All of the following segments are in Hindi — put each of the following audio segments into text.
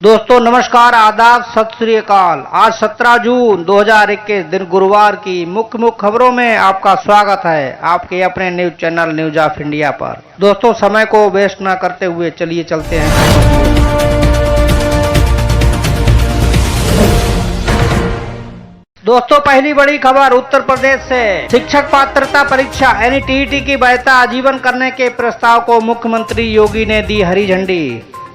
दोस्तों नमस्कार, आदाब, सत श्री अकाल। आज 17 जून 2021 दिन गुरुवार की मुख्य खबरों में आपका स्वागत है आपके अपने news channel news of India पर। दोस्तों समय को वेस्ट न करते हुए चलिए चलते हैं। दोस्तों पहली बड़ी खबर उत्तर प्रदेश से। शिक्षक पात्रता परीक्षा यानी टीईटी की वैधता आजीवन करने के प्रस्ताव को मुख्यमंत्री योगी ने दी हरी झंडी।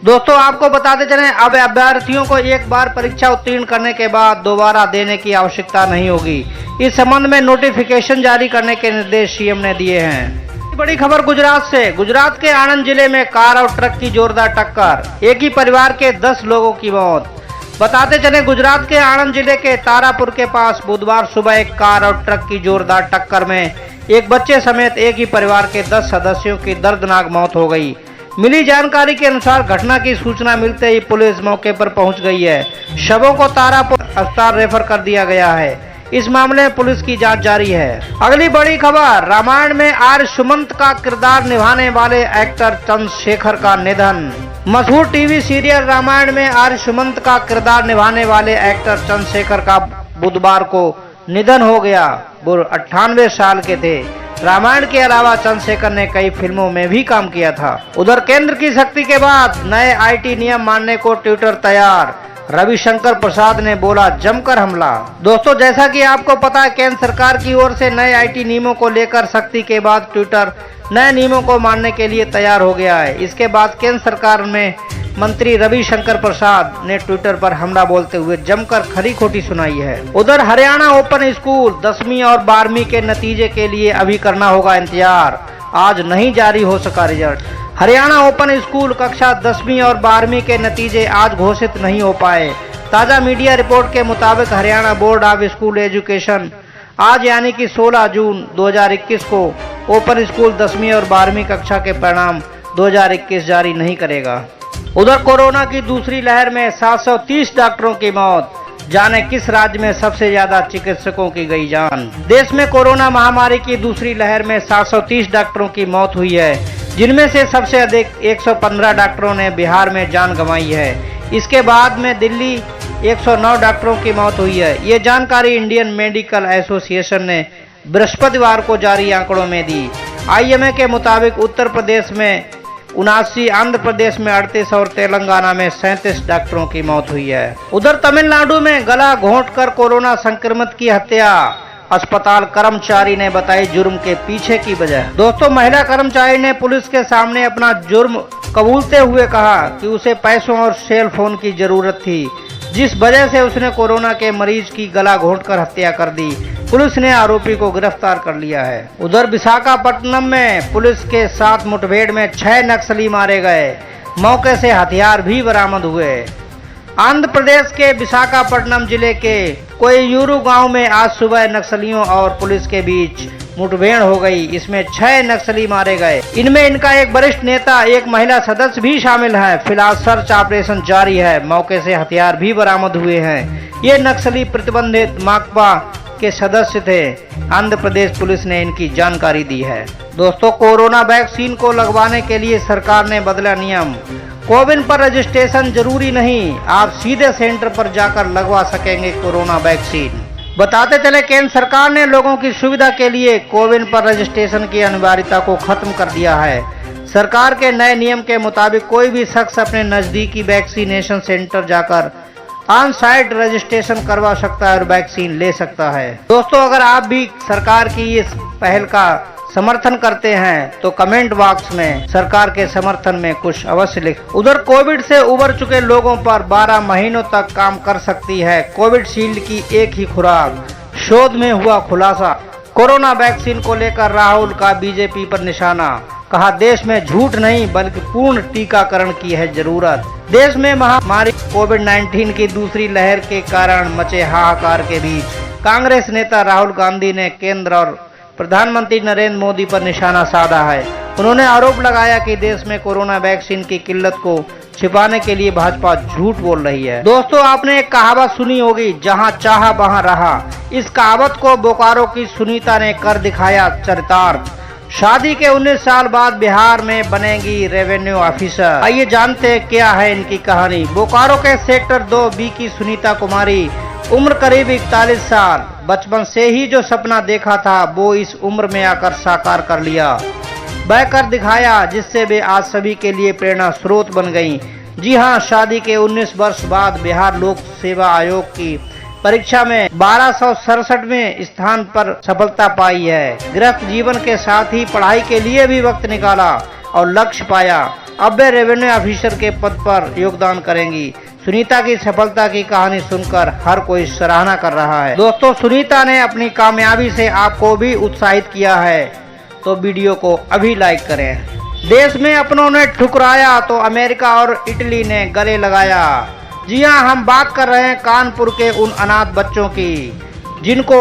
दोस्तों आपको बताते चलें, अब अभ्यर्थियों को एक बार परीक्षा उत्तीर्ण करने के बाद दोबारा देने की आवश्यकता नहीं होगी। इस संबंध में नोटिफिकेशन जारी करने के निर्देश सीएम ने दिए हैं। बड़ी खबर गुजरात से। गुजरात के आणंद जिले में कार और ट्रक की जोरदार टक्कर, एक ही परिवार के 10 लोगों की मौत। बताते चलें, गुजरात के आणंद जिले के तारापुर के पास बुधवार सुबह एक कार और ट्रक की जोरदार टक्कर में एक बच्चे समेत एक ही परिवार के 10 सदस्यों की दर्दनाक मौत हो गई। मिली जानकारी के अनुसार घटना की सूचना मिलते ही पुलिस मौके पर पहुंच गई है। शवों को तारापुर अस्पताल रेफर कर दिया गया है। इस मामले में पुलिस की जांच जारी है। अगली बड़ी खबर, रामायण में आर्य सुमंत का किरदार निभाने वाले एक्टर चंद्रशेखर का निधन। मशहूर टीवी सीरियल रामायण में आर्य सुमंत का किरदार निभाने वाले एक्टर चंद्रशेखर का बुधवार को निधन हो गया। वो 98 साल के थे। रामायण के अलावा चंद्रशेखर ने कई फिल्मों में भी काम किया था। उधर केंद्र की सख्ती के बाद नए आईटी नियम मानने को ट्विटर तैयार। रविशंकर प्रसाद ने बोला जमकर हमला। दोस्तों जैसा कि आपको पता है, केंद्र सरकार की ओर से नए आईटी नियमों को लेकर सख्ती के बाद ट्विटर नए नियमों को मानने के लिए तैयार हो गया है। इसके बाद केंद्र सरकार में मंत्री रविशंकर प्रसाद ने ट्विटर पर हमला बोलते हुए जमकर खरी खोटी सुनाई है। उधर हरियाणा ओपन स्कूल 10वीं और 12वीं के नतीजे के लिए अभी करना होगा इंतजार। आज नहीं जारी हो सका रिजल्ट। हरियाणा ओपन स्कूल कक्षा 10वीं और 12वीं के नतीजे आज घोषित नहीं हो पाए। ताज़ा मीडिया रिपोर्ट के मुताबिक Haryana board of school education आज यानी कि 16 जून 2021 को ओपन स्कूल 10वीं और 12वीं कक्षा के परिणाम 2021 जारी नहीं करेगा। उधर कोरोना की दूसरी लहर में 730 डॉक्टरों की मौत। जाने किस राज्य में सबसे ज्यादा चिकित्सकों की गई जान। देश में कोरोना महामारी की दूसरी लहर में 730 डॉक्टरों की मौत हुई है, जिनमें से सबसे अधिक 115 डॉक्टरों ने बिहार में जान गंवाई है। इसके बाद में दिल्ली 109 डॉक्टरों की मौत हुई है। ये जानकारी इंडियन मेडिकल एसोसिएशन ने बृहस्पतिवार को जारी आंकड़ों में दी। आईएमए के मुताबिक उत्तर प्रदेश में 79, आंध्र प्रदेश में 38 और तेलंगाना में 37 डॉक्टरों की मौत हुई है। उधर तमिलनाडु में गला घोंटकर कोरोना संक्रमित की हत्या, अस्पताल कर्मचारी ने बताई जुर्म के पीछे की वजह। दोस्तों महिला कर्मचारी ने पुलिस के सामने अपना जुर्म कबूलते हुए कहा कि उसे पैसों और सेल फोन की जरूरत थी, जिस वजह से उसने कोरोना के मरीज की गला घोंटकर हत्या कर दी। पुलिस ने आरोपी को गिरफ्तार कर लिया है। उधर विशाखापट्टनम में पुलिस के साथ मुठभेड़ में 6 नक्सली मारे गए। मौके से हथियार भी बरामद हुए। आंध्र प्रदेश के विशाखापट्टनम जिले के कोययूरू गांव में आज सुबह नक्सलियों और पुलिस के बीच मुठभेड़ हो गई। इसमें 6 नक्सली मारे गए। इनमें इनका एक वरिष्ठ नेता, एक महिला सदस्य भी शामिल है। फिलहाल सर्च ऑपरेशन जारी है। मौके से हथियार भी बरामद हुए हैं। ये नक्सली प्रतिबंधित माकपा के सदस्य थे। आंध्र प्रदेश पुलिस ने इनकी जानकारी दी है। दोस्तों कोरोना वैक्सीन को लगवाने के लिए सरकार ने बदला नियम। कोविन पर रजिस्ट्रेशन जरूरी नहीं, आप सीधे सेंटर पर जाकर लगवा सकेंगे कोरोना वैक्सीन। बताते चले, केंद्र सरकार ने लोगों की सुविधा के लिए कोविन पर रजिस्ट्रेशन की अनिवार्यता को खत्म कर दिया है। सरकार के नए नियम के मुताबिक कोई भी शख्स अपने नजदीकी वैक्सीनेशन सेंटर जाकर ऑन साइट रजिस्ट्रेशन करवा सकता है और वैक्सीन ले सकता है। दोस्तों अगर आप भी सरकार की इस पहल का समर्थन करते हैं तो कमेंट बॉक्स में सरकार के समर्थन में कुछ अवश्य लिख। उधर कोविड से उबर चुके लोगों पर 12 महीनों तक काम कर सकती है कोविड शील्ड की एक ही खुराक। शोध में हुआ खुलासा। कोरोना वैक्सीन को लेकर राहुल का बीजेपी पर निशाना। कहा देश में झूठ नहीं बल्कि पूर्ण टीकाकरण की है जरूरत। देश में महामारी कोविड-19 की दूसरी लहर के कारण मचे हाहाकार के बीच कांग्रेस नेता राहुल गांधी ने केंद्र और प्रधानमंत्री नरेंद्र मोदी पर निशाना साधा है। उन्होंने आरोप लगाया कि देश में कोरोना वैक्सीन की किल्लत को छिपाने के लिए भाजपा झूठ बोल रही है। दोस्तों आपने एक कहावत सुनी होगी, जहां चाहा वहां रहा। इस कहावत को बोकारो की सुनीता ने कर दिखाया चरितार्थ। शादी के 19 साल बाद बिहार में बनेगी रेवेन्यू ऑफिसर। आइए जानते हैं क्या है इनकी कहानी। बोकारो के सेक्टर 2B की सुनीता कुमारी, उम्र करीब 41 साल। बचपन से ही जो सपना देखा था वो इस उम्र में आकर साकार कर लिया, बह कर दिखाया, जिससे वे आज सभी के लिए प्रेरणा स्रोत बन गईं। जी हां, शादी के 19 वर्ष बाद बिहार लोक सेवा आयोग की परीक्षा में 1267वें स्थान पर सफलता पाई है। गृहस्थ जीवन के साथ ही पढ़ाई के लिए भी वक्त निकाला और लक्ष्य पाया। अब वे रेवेन्यू ऑफिसर के पद पर योगदान करेंगी। सुनीता की सफलता की कहानी सुनकर हर कोई सराहना कर रहा है। दोस्तों, सुनीता ने अपनी कामयाबी से आपको भी उत्साहित किया है, तो वीडियो को अभी लाइक करें। देश में अपनों ने ठुकराया तो अमेरिका और इटली ने गले लगाया। जी हां, हम बात कर रहे हैं कानपुर के उन अनाथ बच्चों की जिनको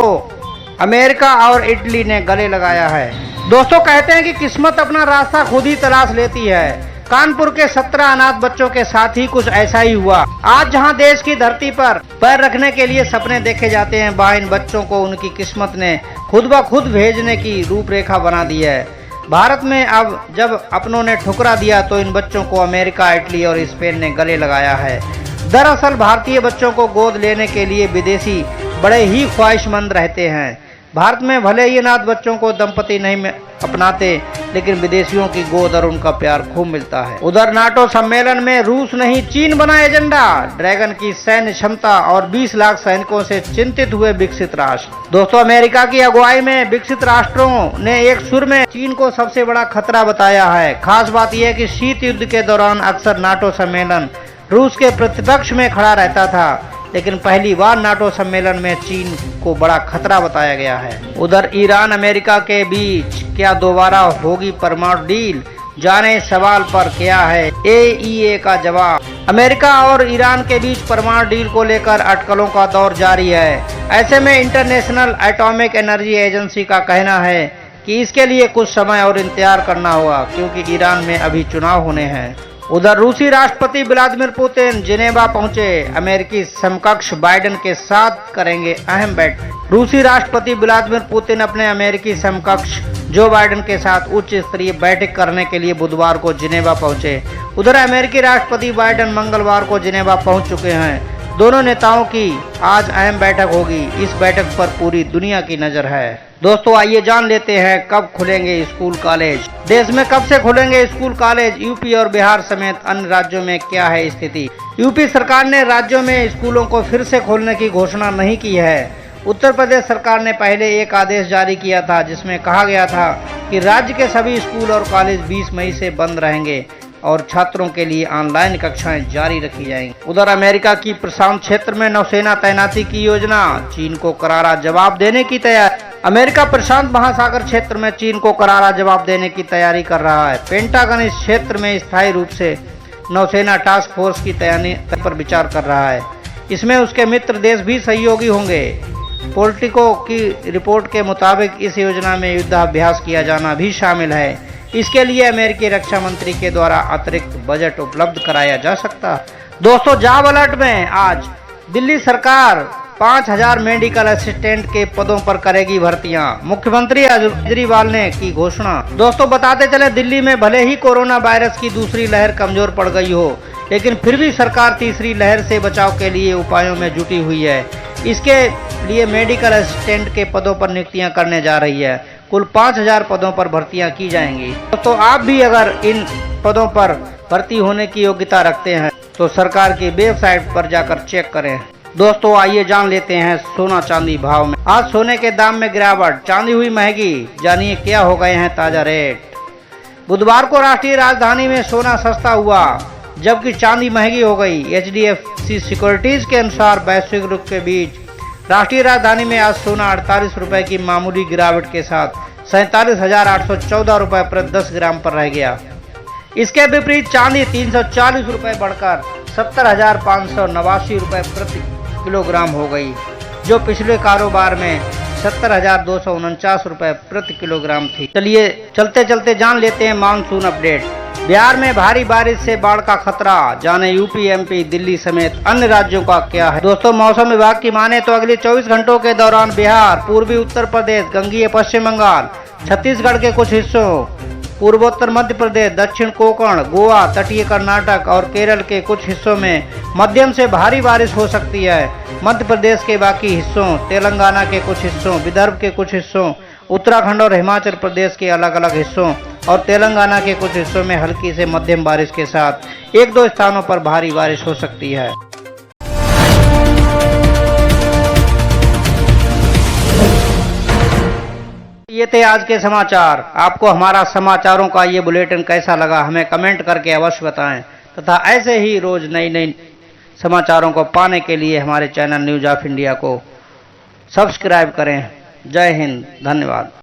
अमेरिका और इटली ने गले लगाया है। दोस्तों, कहते हैं कि किस्मत अपना रास्ता खुद ही तलाश लेती है। कानपुर के 17 अनाथ बच्चों के साथ ही कुछ ऐसा ही हुआ। आज जहां देश की धरती पर पैर रखने के लिए सपने देखे जाते हैं, वहां इन बच्चों को उनकी किस्मत ने खुद ब खुद भेजने की रूपरेखा बना दी है। भारत में अब जब अपनों ने ठुकरा दिया तो इन बच्चों को अमेरिका, इटली और स्पेन ने गले लगाया है। दरअसल भारतीय बच्चों को गोद लेने के लिए विदेशी बड़े ही ख्वाहिशमंद रहते हैं। भारत में भले ही अनाथ बच्चों को दंपति नहीं अपनाते, लेकिन विदेशियों की गोद और उनका प्यार खूब मिलता है। उधर नाटो सम्मेलन में रूस नहीं चीन बना एजेंडा। ड्रैगन की सैन्य क्षमता और 20 लाख सैनिकों से चिंतित हुए विकसित राष्ट्र। दोस्तों, अमेरिका की अगुवाई में विकसित राष्ट्रों ने एक सुर में चीन को सबसे बड़ा खतरा बताया है। खास बात यह है कि शीत युद्ध के दौरान अक्सर नाटो सम्मेलन रूस के प्रतिपक्ष में खड़ा रहता था, लेकिन पहली बार नाटो सम्मेलन में चीन को बड़ा खतरा बताया गया है। उधर ईरान अमेरिका के बीच क्या दोबारा होगी परमाणु डील? जाने इस सवाल पर क्या है AIA का जवाब। अमेरिका और ईरान के बीच परमाणु डील को लेकर अटकलों का दौर जारी है। ऐसे में इंटरनेशनल एटॉमिक एनर्जी एजेंसी का कहना है कि इसके लिए कुछ समय और इंतजार करना होगा, क्योंकि ईरान में अभी चुनाव होने हैं। उधर रूसी राष्ट्रपति व्लादिमीर पुतिन जिनेवा पहुंचे। अमेरिकी समकक्ष बाइडेन के साथ करेंगे अहम बैठक। रूसी राष्ट्रपति व्लादिमीर पुतिन अपने अमेरिकी समकक्ष जो बाइडेन के साथ उच्च स्तरीय बैठक करने के लिए बुधवार को जिनेवा पहुंचे। उधर अमेरिकी राष्ट्रपति बाइडेन मंगलवार को जिनेवा पहुंच चुके हैं। दोनों नेताओं की आज अहम बैठक होगी। इस बैठक पर पूरी दुनिया की नजर है। दोस्तों, आइए जान लेते हैं कब खुलेंगे स्कूल कॉलेज। देश में कब से खुलेंगे स्कूल कॉलेज? यूपी और बिहार समेत अन्य राज्यों में क्या है स्थिति? यूपी सरकार ने राज्यों में स्कूलों को फिर से खोलने की घोषणा नहीं की है। उत्तर प्रदेश सरकार ने पहले एक आदेश जारी किया था, जिसमें कहा गया था कि राज्य के सभी स्कूल और कॉलेज 20 मई से बंद रहेंगे और छात्रों के लिए ऑनलाइन कक्षाएं जारी रखी जाएंगी। उधर अमेरिका की प्रशांत क्षेत्र में नौसेना तैनाती की योजना, चीन को करारा जवाब देने की तैयारी। अमेरिका प्रशांत महासागर क्षेत्र में चीन को करारा जवाब देने की तैयारी कर रहा है। पेंटागन इस क्षेत्र में स्थायी रूप से नौसेना टास्क फोर्स की तैयारी पर विचार कर रहा है। इसमें उसके मित्र देश भी सहयोगी होंगे। पॉलिटिको की रिपोर्ट के मुताबिक इस योजना में युद्धाभ्यास किया जाना भी शामिल है। इसके लिए अमेरिकी रक्षा मंत्री के द्वारा अतिरिक्त बजट उपलब्ध कराया जा सकता है। दोस्तों, जॉब अलर्ट में आज दिल्ली सरकार 5000 मेडिकल असिस्टेंट के पदों पर करेगी भर्तियां। मुख्यमंत्री केजरीवाल ने की घोषणा। दोस्तों, बताते चले, दिल्ली में भले ही कोरोना वायरस की दूसरी लहर कमजोर पड़ गई हो, लेकिन फिर भी सरकार तीसरी लहर से बचाव के लिए उपायों में जुटी हुई है। इसके लिए मेडिकल असिस्टेंट के पदों पर नियुक्तियां करने जा रही है। कुल 5000 पदों पर भर्तियां की जाएंगी। तो आप भी अगर इन पदों पर भर्ती होने की योग्यता रखते हैं तो सरकार की वेबसाइट पर जाकर चेक करें। दोस्तों, आइए जान लेते हैं सोना चांदी भाव में। आज सोने के दाम में गिरावट, चांदी हुई महंगी। जानिए क्या हो गए हैं ताजा रेट। बुधवार को राष्ट्रीय राजधानी में सोना सस्ता हुआ, जबकि चांदी महंगी हो गई। HDFC सिक्योरिटीज के अनुसार वैश्विक रुख के बीच राष्ट्रीय राजधानी में आज सोना 48 रुपए की मामूली गिरावट के साथ 47,814 रुपए प्रति 10 ग्राम पर रह गया। इसके विपरीत चांदी 340 रुपए बढ़कर 70,589 रुपए प्रति किलोग्राम हो गई, जो पिछले कारोबार में 70,249 रुपए प्रति किलोग्राम थी। चलिए चलते चलते जान लेते हैं मानसून अपडेट। बिहार में भारी बारिश से बाढ़ का खतरा, जाने यूपी, MP, दिल्ली समेत अन्य राज्यों का क्या है। दोस्तों, मौसम विभाग की माने तो अगले 24 घंटों के दौरान बिहार, पूर्वी उत्तर प्रदेश, गंगीय पश्चिम बंगाल, छत्तीसगढ़ के कुछ हिस्सों, पूर्वोत्तर मध्य प्रदेश, दक्षिण कोंकण, गोवा, तटीय कर्नाटक और केरल के कुछ हिस्सों में मध्यम से भारी बारिश हो सकती है। मध्य प्रदेश के बाकी हिस्सों, तेलंगाना के कुछ हिस्सों, विदर्भ के कुछ हिस्सों, उत्तराखंड और हिमाचल प्रदेश के अलग अलग हिस्सों और तेलंगाना के कुछ हिस्सों में हल्की से मध्यम बारिश के साथ एक दो स्थानों पर भारी बारिश हो सकती है। ये थे आज के समाचार। आपको हमारा समाचारों का ये बुलेटिन कैसा लगा हमें कमेंट करके अवश्य बताएं तथा ऐसे ही रोज नई नई समाचारों को पाने के लिए हमारे चैनल न्यूज़ ऑफ इंडिया को सब्सक्राइब करें। जय हिंद, धन्यवाद।